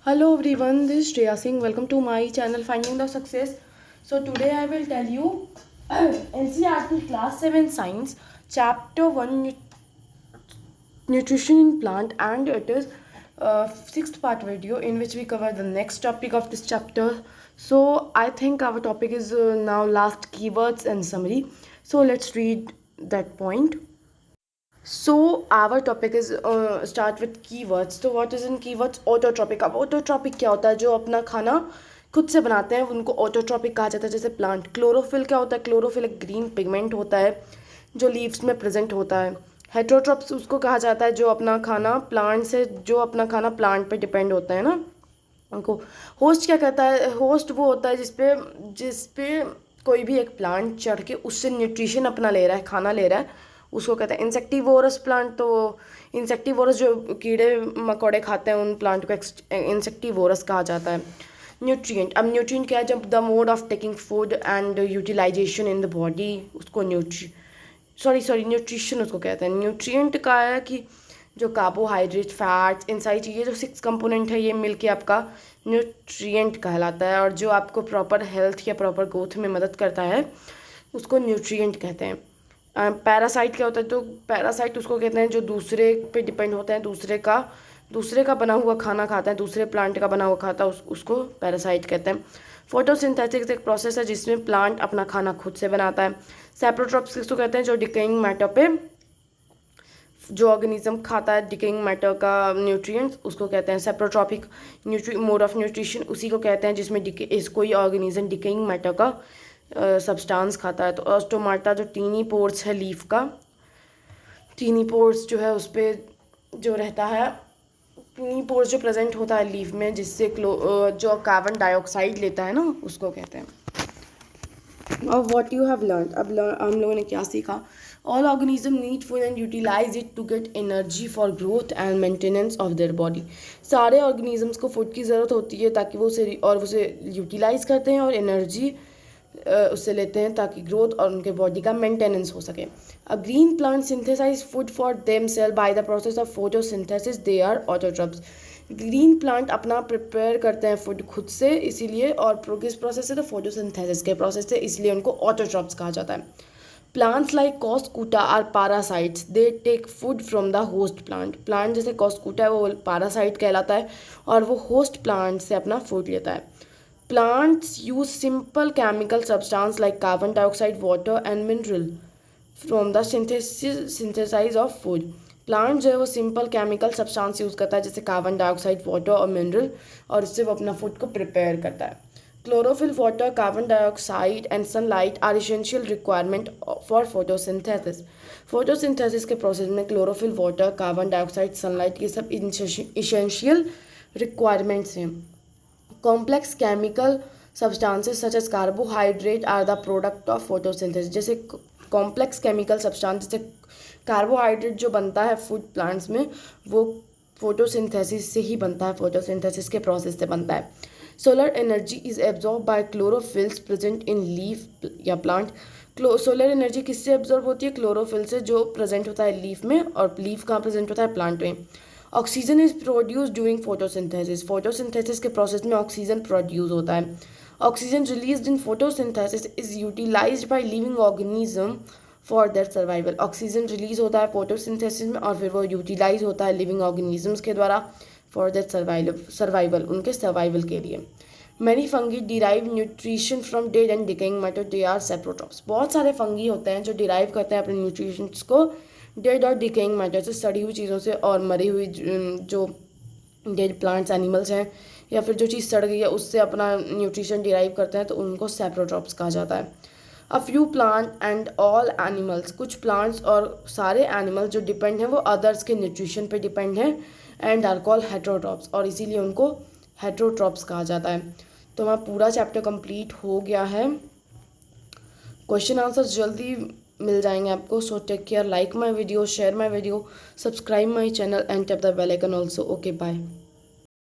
Hello everyone, this is Shreya Singh. Welcome to my channel Finding the Success. So today I will tell you NCERT Class 7 Science Chapter 1 Nutrition in Plant, and it is sixth part video in which we cover the next topic of this chapter. So I think our topic is now last keywords and summary. So let's read that point. So our topic is start with keywords. तो what is in keywords? Autotrophic. अब autotrophic क्या होता है? जो अपना खाना खुद से बनाते हैं उनको ऑटोट्रॉपिक कहा जाता है. जैसे प्लांट. क्लोरोफिल क्या होता है? क्लोरोफिल एक ग्रीन पिगमेंट होता है जो लीव्स में प्रेजेंट होता है. हेट्रोट्रॉप्स उसको कहा जाता है जो अपना खाना प्लांट से प्लांट पे डिपेंड होता है ना उनको. होस्ट क्या करता है? होस्ट वो होता है जिसपे कोई भी एक प्लांट चढ़ के उससे न्यूट्रिशन अपना ले रहा है, खाना ले रहा है, उसको कहते हैं इंसेक्टिवोरस प्लांट. तो इंसेक्टिवोरस जो कीड़े मकोड़े खाते हैं उन प्लांट को इंसेक्टिवोरस कहा जाता है. न्यूट्रिएंट. अब न्यूट्रिएंट क्या है? जब the mode of taking food and utilisation in the body, उसको न्यूट्रिशन उसको कहते हैं. न्यूट्रिएंट का है कि जो कार्बोहाइड्रेट, फैट्स, इन सारी चीज़ें जो 6 कंपोनेंट है ये मिलके आपका न्यूट्रिएंट कहलाता है. और जो आपको प्रॉपर हेल्थ या प्रॉपर ग्रोथ में मदद करता है उसको न्यूट्रिएंट कहते हैं. पैरासाइट क्या होता है? तो पैरासाइट उसको कहते हैं जो दूसरे पे डिपेंड होते हैं, दूसरे का बना हुआ खाना खाता है, दूसरे प्लांट का बना हुआ खाता है, उसको पैरासाइट कहते हैं. फोटोसिंथेसिस एक प्रोसेस है जिसमें प्लांट अपना खाना खुद से बनाता है. सेप्रोट्रॉप्स किसको कहते हैं? जो डिकेइंग मैटर पे जो ऑर्गेनिज्म खाता है डिकेइंग मैटर का न्यूट्रिएंट्स, उसको कहते हैं सेप्रोट्रॉपिक. मोड ऑफ न्यूट्रिशन उसी को कहते हैं जिसमें कोई ऑर्गेनिज्म डिकेइंग मैटर का सब्सटेंस खाता है. तो ऑस्टोमाटा जो टीनी पोर्स है लीफ का, टीनी पोर्स जो है उस पर जो रहता है, टीनी पोर्स जो प्रेजेंट होता है लीफ में जिससे जो कार्बन डाइऑक्साइड लेता है ना उसको कहते हैं. और व्हाट यू हैव लर्न. अब हम लोगों ने क्या सीखा? All organism need food and utilise it to get energy for growth and maintenance of their body. सारे ऑर्गेनिजम्स को फूड की ज़रूरत होती है ताकि वो उसे यूटिलाइज करते हैं और एनर्जी उससे लेते हैं ताकि ग्रोथ और उनके बॉडी का मेंटेनेंस हो सके. अब green plant synthesise food for themselves by the process of photosynthesis. They are autotrophs. Green plant अपना प्रिपेयर करते हैं फूड खुद से, इसीलिए, और किस प्रोसेस से? तो फोटोसिंथेसिस के प्रोसेस से, इसलिए उनको ऑटोट्रॉप्स कहा जाता है. Plants like cuscuta are parasites. They take food from the host plant. Plant जैसे कॉस्कूटा है वो पारासाइट कहलाता है और वो होस्ट प्लांट से अपना फूड लेता है. Plants use simple chemical substance like carbon dioxide, water and mineral from the synthesis of food. Plant जो है वो सिंपल केमिकल सब्सटेंस यूज़ करता है जैसे कार्बन डाइऑक्साइड, वाटर और मिनरल, और इससे वो अपना फूड को प्रिपेयर करता है. Chlorophyll, water, carbon dioxide and sunlight are essential requirement for photosynthesis. Photosynthesis के प्रोसेस में chlorophyll, water, carbon dioxide, sunlight ये सब इसेंशियल रिक्वायरमेंट्स हैं. Complex chemical substances such as carbohydrate are the product of photosynthesis. जैसे complex chemical substance जैसे carbohydrate जो बनता है फूड प्लांट्स में वो फोटोसिंथेसिस से ही बनता है, फोटोसिंथेसिस के प्रोसेस से बनता है. Solar energy is absorb by chlorophylls present in leaf या प्लांट. सोलर एनर्जी किससे एब्जॉर्ब होती है? क्लोरोफिल से जो प्रेजेंट होता है लीफ में, और लीफ कहाँ प्रेजेंट होता है? प्लांट में. Oxygen is produce during photosynthesis. Photosynthesis के प्रोसेस में ऑक्सीजन प्रोड्यूस होता है. Oxygen released in photosynthesis is utilised by living organism for their survival. Oxygen release होता है फोटोसिंथेसिस में और फिर वो यूटिलाइज होता है लिविंग ऑर्गेनिजम्स के द्वारा फॉर देयर सर्वाइवल, उनके सर्वाइवल के लिए. Many fungi derive nutrition from dead and decaying matter. They are saprotrophs. बहुत सारे फंगी होते हैं जो डिराइव करते हैं अपने न्यूट्रिशंस को डेड और डिकेइंग मैटर से, सड़ी हुई चीज़ों से और मरी हुई जो डेड प्लांट्स, एनिमल्स हैं, या फिर जो चीज़ सड़ गई है उससे अपना न्यूट्रिशन डिराइव करते हैं, तो उनको सेप्रोट्रॉप्स कहा जाता है. A few plant and all animals. कुछ प्लांट्स और सारे एनिमल्स जो डिपेंड हैं वो अदर्स के न्यूट्रिशन पे डिपेंड हैं एंड आर कॉल्ड हेट्रोट्रॉप्स, और इसीलिए उनको हेट्रोट्रॉप्स कहा जाता है. तो हमारा पूरा चैप्टर कंप्लीट हो गया है. क्वेश्चन आंसर जल्दी मिल जाएंगे आपको. So take care, like my video, share my video, subscribe my channel and tap the bell icon also. Okay, bye.